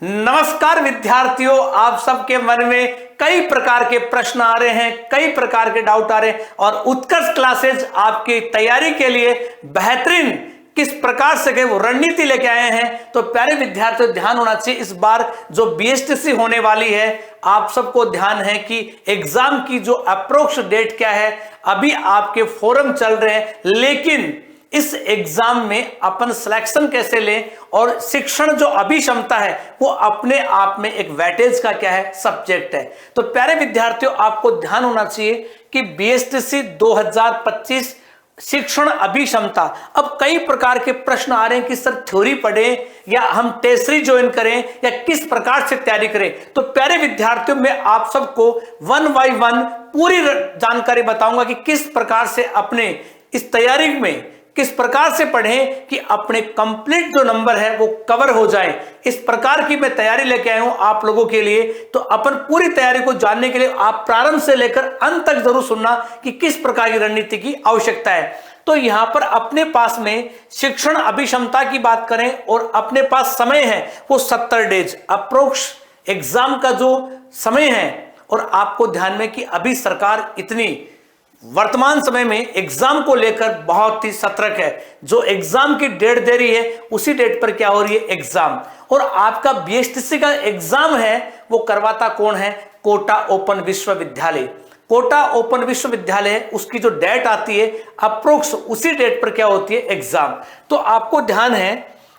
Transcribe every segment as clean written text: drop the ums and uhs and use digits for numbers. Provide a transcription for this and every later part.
नमस्कार विद्यार्थियों, आप सबके मन में कई प्रकार के प्रश्न आ रहे हैं, कई प्रकार के डाउट आ रहे हैं और उत्कर्ष क्लासेज आपकी तैयारी के लिए बेहतरीन किस प्रकार से गए वो रणनीति लेके आए हैं। तो प्यारे विद्यार्थियों, ध्यान होना चाहिए, इस बार जो बीएसटीसी होने वाली है आप सबको ध्यान है कि एग्जाम की जो अप्रोक्स डेट क्या है। अभी आपके फोरम चल रहे हैं, लेकिन इस एग्जाम में अपन सिलेक्शन कैसे लें और शिक्षण जो अभिक्षमता है वो अपने आप में एक वेटेज का क्या है, सब्जेक्ट है। तो प्यारे विद्यार्थियों, आपको ध्यान होना चाहिए कि बीएसटीसी 2025 शिक्षण अभिक्षमता, अब कई प्रकार के प्रश्न आ रहे हैं कि सर थ्योरी पढ़ें या हम टेस्टरी ज्वाइन करें या किस प्रकार से तैयारी करें। तो प्यारे विद्यार्थियों, मैं आप सबको वन बाय वन पूरी जानकारी बताऊंगा कि किस प्रकार से अपने इस तैयारी में किस प्रकार से पढ़ें कि अपने कंप्लीट जो नंबर है वो कवर हो जाए। इस प्रकार की मैं तैयारी लेके आया हूं आप लोगों के लिए। तो अपन पूरी तैयारी को जानने के लिए आप प्रारंभ से लेकर अंत तक जरूर सुनना कि किस प्रकार की रणनीति की आवश्यकता है। तो यहां पर अपने पास में शिक्षण अभिक्षमता की बात करें और अपने पास समय है वो 70 डेज अप्रोक्स एग्जाम का जो समय है। और आपको ध्यान में कि अभी सरकार इतनी वर्तमान समय में एग्जाम को लेकर बहुत ही सतर्क है। जो एग्जाम की डेट दे रही है उसी डेट पर क्या हो रही है, एग्जाम। और आपका बीएसटीसी का एग्जाम है वो करवाता कौन है, कोटा ओपन विश्वविद्यालय। कोटा ओपन विश्वविद्यालय है, उसकी जो डेट आती है अप्रोक्स उसी डेट पर क्या होती है, एग्जाम। तो आपको ध्यान है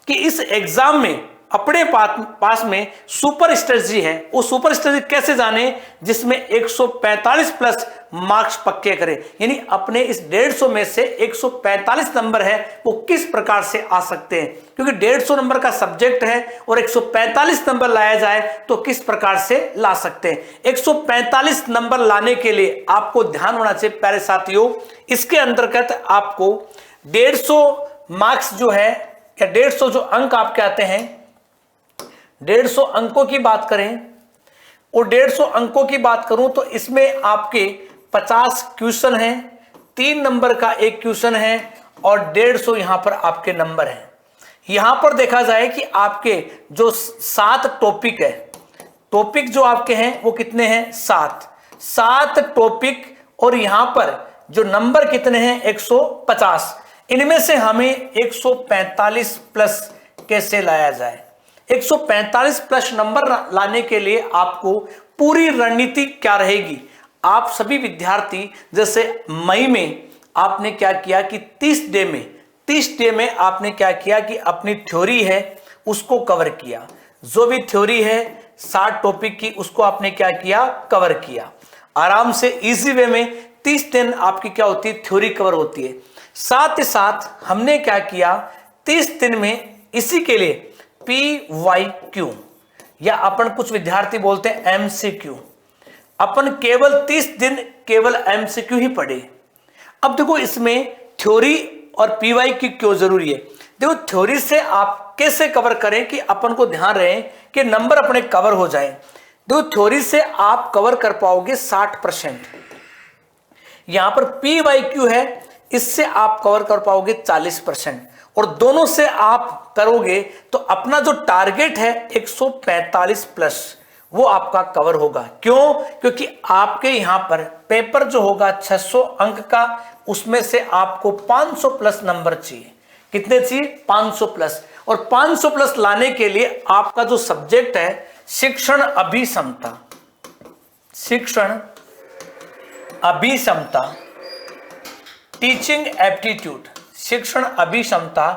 कि इस एग्जाम में अपने पास में सुपर स्ट्रेटजी है। वो सुपर स्ट्रेटजी कैसे जाने, जिसमें 145 प्लस मार्क्स पक्के करें, यानी अपने इस 150 में से 145 नंबर है वो किस प्रकार से आ सकते हैं, क्योंकि 150 नंबर का सब्जेक्ट है और 145 नंबर लाया जाए तो किस प्रकार से ला सकते हैं। 145 नंबर लाने के लिए आपको ध्यान होना चाहिए प्यारे साथियों, इसके अंतर्गत आपको 150 मार्क्स जो है या 150 जो अंक आपके आते हैं, 150 अंकों की बात करें और 150 अंकों की बात करूं तो इसमें आपके 50 क्वेश्चन हैं, 3 नंबर का एक क्वेश्चन है और 150 यहां पर आपके नंबर हैं। यहां पर देखा जाए कि आपके जो 7 टॉपिक है, टॉपिक जो आपके हैं वो कितने हैं, 7 टॉपिक। और यहां पर जो नंबर कितने हैं, 150। इनमें से हमें 145 प्लस कैसे लाया जाए। 145 प्लस नंबर लाने के लिए आपको पूरी रणनीति क्या रहेगी। आप सभी विद्यार्थी जैसे मई में आपने क्या किया कि 30 डे में आपने क्या किया कि अपनी थ्योरी है उसको कवर किया। जो भी थ्योरी है 60 टॉपिक की उसको आपने क्या किया, कवर किया। आराम से इजी वे में 30 दिन आपकी क्या होती है, थ्योरी कवर होती है। साथ ही साथ हमने क्या किया, 30 दिन में इसी के लिए PYQ या अपन कुछ विद्यार्थी बोलते हैं MCQ, अपन केवल 30 दिन केवल MCQ ही पढ़े। अब देखो इसमें थ्योरी और PYQ क्यों जरूरी है। देखो थ्योरी से आप कैसे कवर करें कि अपन को ध्यान रहे कि नंबर अपने कवर हो जाए। देखो थ्योरी से आप कवर कर पाओगे 60%, यहां पर PYQ है इससे आप कवर कर पाओगे 40%, और दोनों से आप करोगे तो अपना जो टारगेट है 145 प्लस वो आपका कवर होगा। क्यों, क्योंकि आपके यहां पर पेपर जो होगा 600 अंक का, उसमें से आपको 500 प्लस नंबर चाहिए। कितने चाहिए, 500 प्लस। और 500 प्लस लाने के लिए आपका जो सब्जेक्ट है शिक्षण अभिक्षमता, शिक्षण अभिक्षमता, टीचिंग एप्टीट्यूड, शिक्षण अभिक्षमता,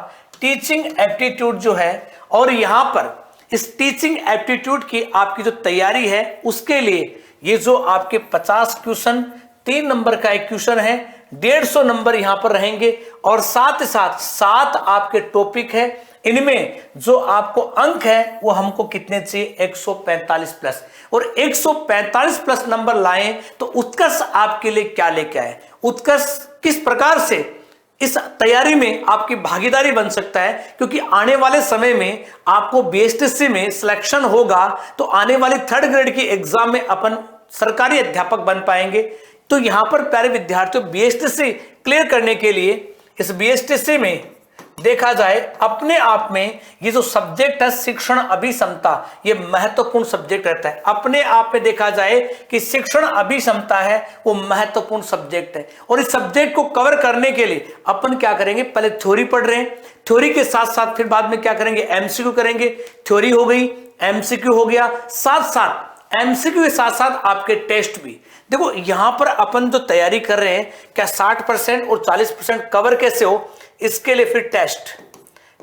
टीचिंग एप्टीट्यूड जो है। और यहां पर इस टीचिंग एप्टीट्यूड की आपकी जो तैयारी है उसके लिए ये जो आपके 50 क्वेश्चन, 3 नंबर का एक क्वेश्चन है, 150 नंबर यहां पर रहेंगे। और साथ ही साथ 7 आपके टॉपिक है, इनमें जो आपको अंक है वो हमको कितने चाहिए, 145 प्लस। और 145 प्लस नंबर लाएं तो उत्कर्ष आपके लिए क्या लेके आए, उत्कर्ष किस प्रकार से इस तैयारी में आपकी भागीदारी बन सकता है। क्योंकि आने वाले समय में आपको बीएसटीसी में सिलेक्शन होगा तो आने वाली 3rd ग्रेड की एग्जाम में अपन सरकारी अध्यापक बन पाएंगे। तो यहां पर प्यारे विद्यार्थियों, बीएसटीसी क्लियर करने के लिए इस बीएसटीसी में देखा जाए अपने आप में ये जो सब्जेक्ट है शिक्षण अभिक्षमता, ये महत्वपूर्ण सब्जेक्ट रहता है। अपने आप में देखा जाए कि शिक्षण अभिक्षमता है वो महत्वपूर्ण सब्जेक्ट है, और इस सब्जेक्ट को कवर करने के लिए अपन क्या करेंगे, पहले थ्योरी पढ़ रहे हैं, थ्योरी के साथ साथ फिर बाद में क्या करेंगे, एमसीक्यू करेंगे। थ्योरी हो गई, एमसीक्यू हो गया, साथ साथ एमसीक्यू के साथ साथ आपके टेस्ट भी। देखो यहां पर अपन जो तैयारी कर रहे हैं, क्या 60% और 40% कवर कैसे हो, इसके लिए फिर टेस्ट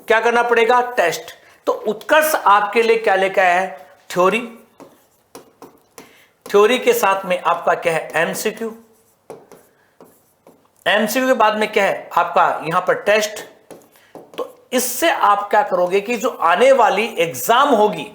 क्या करना पड़ेगा, टेस्ट। तो उत्कर्ष आपके लिए क्या लेकर आया है, थ्योरी, थ्योरी के साथ में आपका क्या है, एमसीक्यू, एमसीक्यू के बाद में क्या है आपका यहां पर टेस्ट। तो इससे आप क्या करोगे कि जो आने वाली एग्जाम होगी,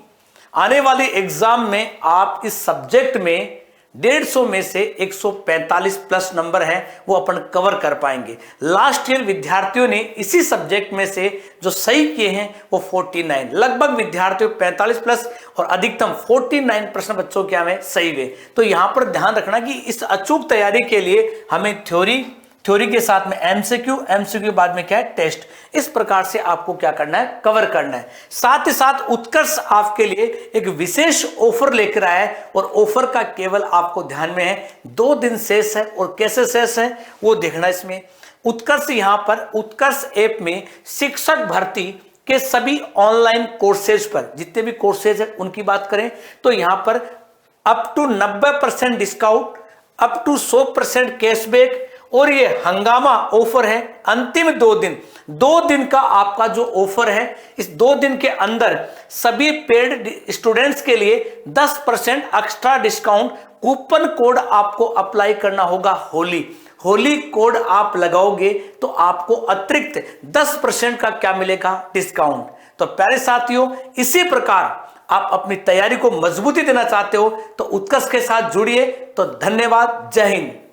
आने वाली एग्जाम में आप इस सब्जेक्ट में 150 में से 145 प्लस नंबर हैं वो अपन कवर कर पाएंगे। लास्ट ईयर विद्यार्थियों ने इसी सब्जेक्ट में से जो सही किए हैं वो 49, लगभग विद्यार्थियों 45 प्लस और अधिकतम 49% बच्चों क्या में सही हुए। तो यहां पर ध्यान रखना कि इस अचूक तैयारी के लिए हमें थ्योरी, थ्योरी के साथ में एमसीक्यू, एमसीक्यू के बाद में क्या है, टेस्ट। इस प्रकार से आपको क्या करना है, कवर करना है। साथ ही साथ उत्कर्ष आपके लिए एक विशेष ऑफर लेकर आया है, और ऑफर का केवल आपको ध्यान में है 2 दिन शेष है, और कैसे शेष है वो देखना। इसमें उत्कर्ष, यहां पर उत्कर्ष ऐप में शिक्षक भर्ती के सभी ऑनलाइन कोर्सेज पर, जितने भी कोर्सेज है उनकी बात करें तो यहां पर up to 90% discount, up to 100% cashback, और ये हंगामा ऑफर है अंतिम 2 दिन। 2 दिन का आपका जो ऑफर है, इस 2 दिन के अंदर सभी पेड स्टूडेंट्स के लिए 10% एक्स्ट्रा डिस्काउंट कूपन कोड आपको अप्लाई करना होगा। होली कोड आप लगाओगे तो आपको अतिरिक्त 10% का क्या मिलेगा, डिस्काउंट। तो प्यारे साथियों, इसी प्रकार आप अपनी तैयारी को मजबूती देना चाहते हो तो उत्कर्ष के साथ जुड़िए। तो धन्यवाद, जय हिंद।